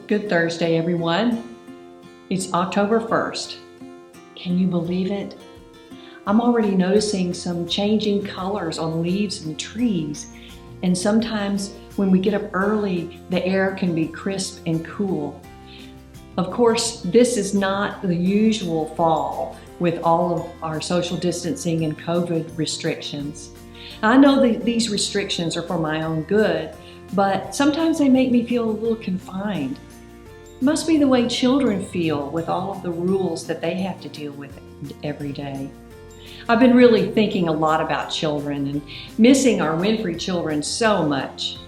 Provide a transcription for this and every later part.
Good Thursday, everyone. It's October 1st. Can you believe it? I'm already noticing some changing colors on leaves and trees. And sometimes when we get up early, the air can be crisp and cool. Of course, this is not the usual fall with all of our social distancing and COVID restrictions. I know that these restrictions are for my own good, but sometimes they make me feel a little confined. It must be the way children feel with all of the rules that they have to deal with every day. I've been really thinking a lot about children and missing our Winfrey children so much.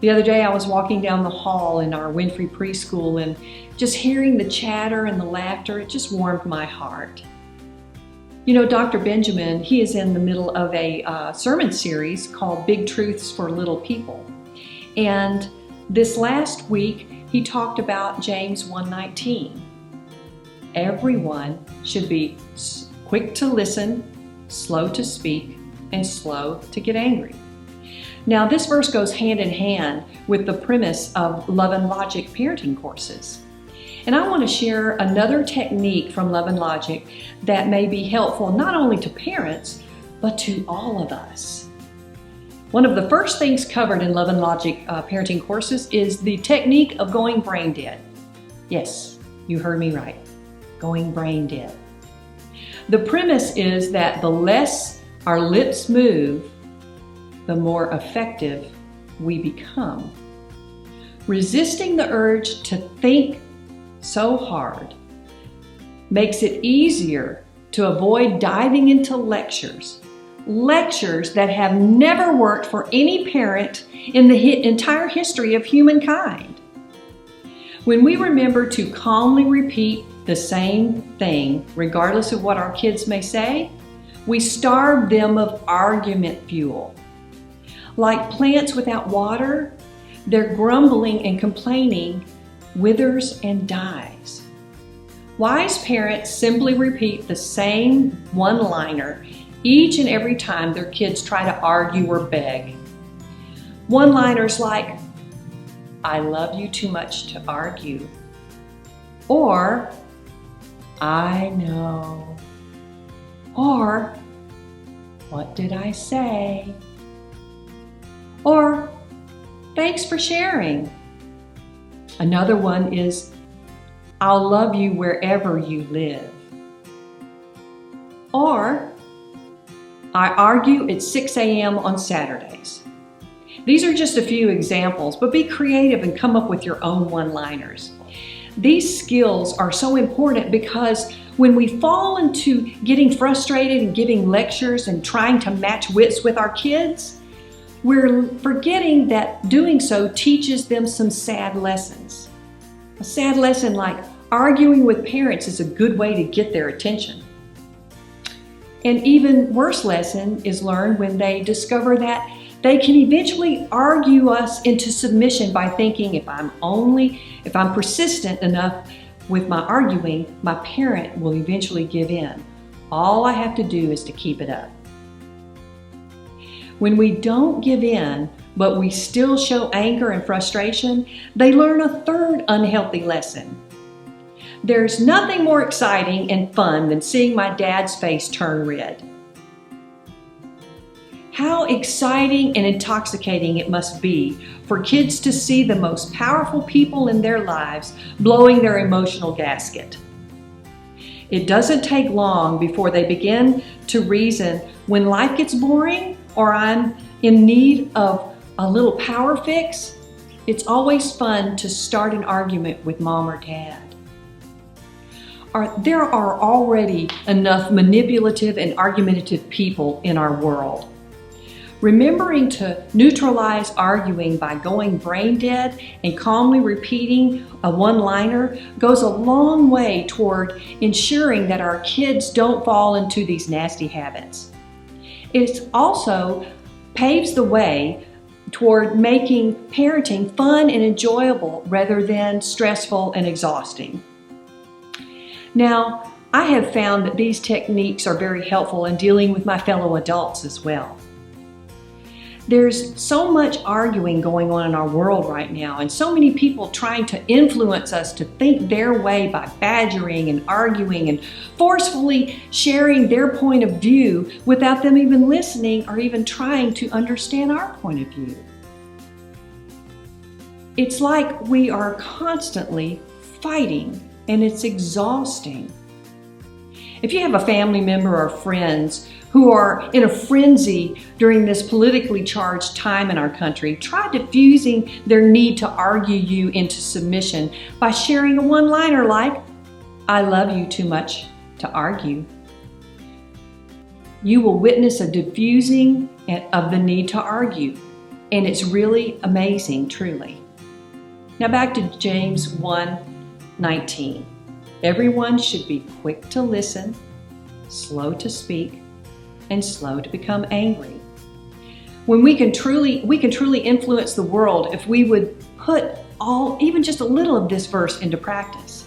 The other day I was walking down the hall in our Winfrey preschool and just hearing the chatter and the laughter, it just warmed my heart. You know, Dr. Benjamin, he is in the middle of a sermon series called Big Truths for Little People. And this last week, he talked about James 1:19. Everyone should be quick to listen, slow to speak, and slow to get angry. Now, this verse goes hand in hand with the premise of Love and Logic parenting courses. And I want to share another technique from Love and Logic that may be helpful not only to parents, but to all of us. One of the first things covered in Love and Logic parenting courses is the technique of going brain dead. Yes, you heard me right, going brain dead. The premise is that the less our lips move, the more effective we become. Resisting the urge to think so hard makes it easier to avoid diving into lectures that have never worked for any parent in the entire history of humankind. When we remember to calmly repeat the same thing, regardless of what our kids may say, we starve them of argument fuel. Like plants without water, their grumbling and complaining withers and dies. Wise parents simply repeat the same one-liner each and every time their kids try to argue or beg. One-liners like, "I love you too much to argue," or "I know," or "What did I say?" or "Thanks for sharing." Another one is, "I'll love you wherever you live." Or, "I argue at 6 a.m. on Saturdays." These are just a few examples, but be creative and come up with your own one-liners. These skills are so important because when we fall into getting frustrated and giving lectures and trying to match wits with our kids, we're forgetting that doing so teaches them some sad lessons. A sad lesson like arguing with parents is a good way to get their attention. An even worse lesson is learned when they discover that they can eventually argue us into submission by thinking, if I'm persistent enough with my arguing, my parent will eventually give in. All I have to do is to keep it up. When we don't give in, but we still show anger and frustration, they learn a third unhealthy lesson. There's nothing more exciting and fun than seeing my dad's face turn red. How exciting and intoxicating it must be for kids to see the most powerful people in their lives blowing their emotional gasket. It doesn't take long before they begin to reason, when life gets boring or I'm in need of a little power fix, it's always fun to start an argument with mom or dad. There are already enough manipulative and argumentative people in our world. Remembering to neutralize arguing by going brain dead and calmly repeating a one-liner goes a long way toward ensuring that our kids don't fall into these nasty habits. It also paves the way toward making parenting fun and enjoyable rather than stressful and exhausting. Now, I have found that these techniques are very helpful in dealing with my fellow adults as well. There's so much arguing going on in our world right now, and so many people trying to influence us to think their way by badgering and arguing and forcefully sharing their point of view without them even listening or even trying to understand our point of view. It's like we are constantly fighting, and it's exhausting. If you have a family member or friends who are in a frenzy during this politically charged time in our country, try diffusing their need to argue you into submission by sharing a one-liner like, "I love you too much to argue." You will witness a diffusing of the need to argue, and it's really amazing, truly. Now back to James 1:19. Everyone should be quick to listen, slow to speak, and slow to become angry. When we can truly influence the world if we would put even just a little of this verse into practice.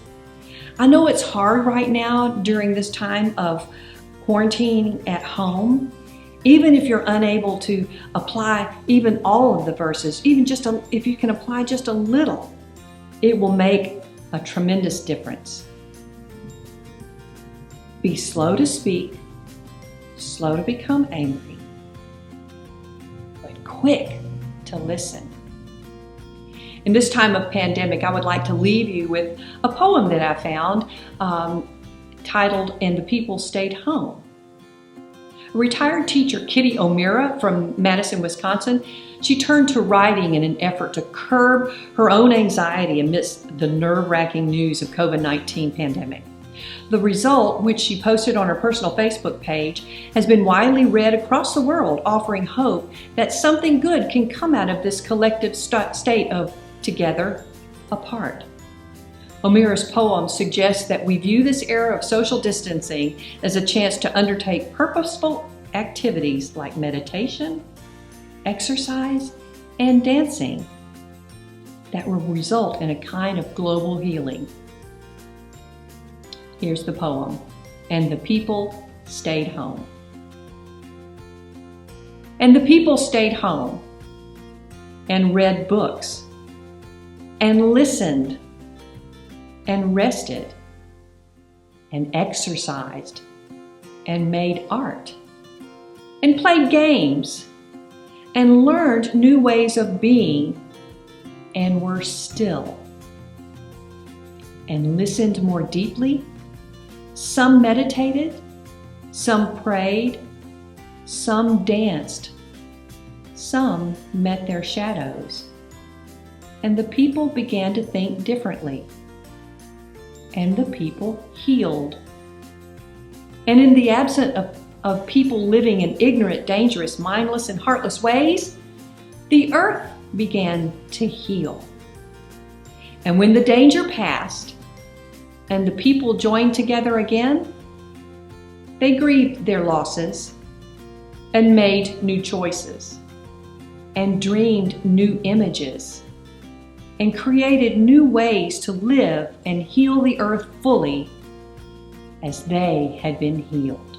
I know it's hard right now during this time of quarantining at home. Even if you're unable to apply even all of the verses, if you can apply just a little, it will make a tremendous difference. Be slow to speak, slow to become angry, but quick to listen. In this time of pandemic, I would like to leave you with a poem that I found titled, "And the People Stayed Home." Retired teacher Kitty O'Meara from Madison, Wisconsin, she turned to writing in an effort to curb her own anxiety amidst the nerve-wracking news of COVID-19 pandemic. The result, which she posted on her personal Facebook page, has been widely read across the world, offering hope that something good can come out of this collective state of together, apart. O'Meara's poem suggests that we view this era of social distancing as a chance to undertake purposeful activities like meditation, exercise, and dancing that will result in a kind of global healing. Here's the poem, "And the people stayed home." And the people stayed home and read books and listened and rested and exercised and made art and played games and learned new ways of being and were still and listened more deeply. Some meditated, some prayed, some danced, some met their shadows, and the people began to think differently, and the people healed. And in the absence of people living in ignorant, dangerous, mindless, and heartless ways, the earth began to heal. And when the danger passed and the people joined together again, they grieved their losses and made new choices and dreamed new images and created new ways to live and heal the earth fully as they had been healed.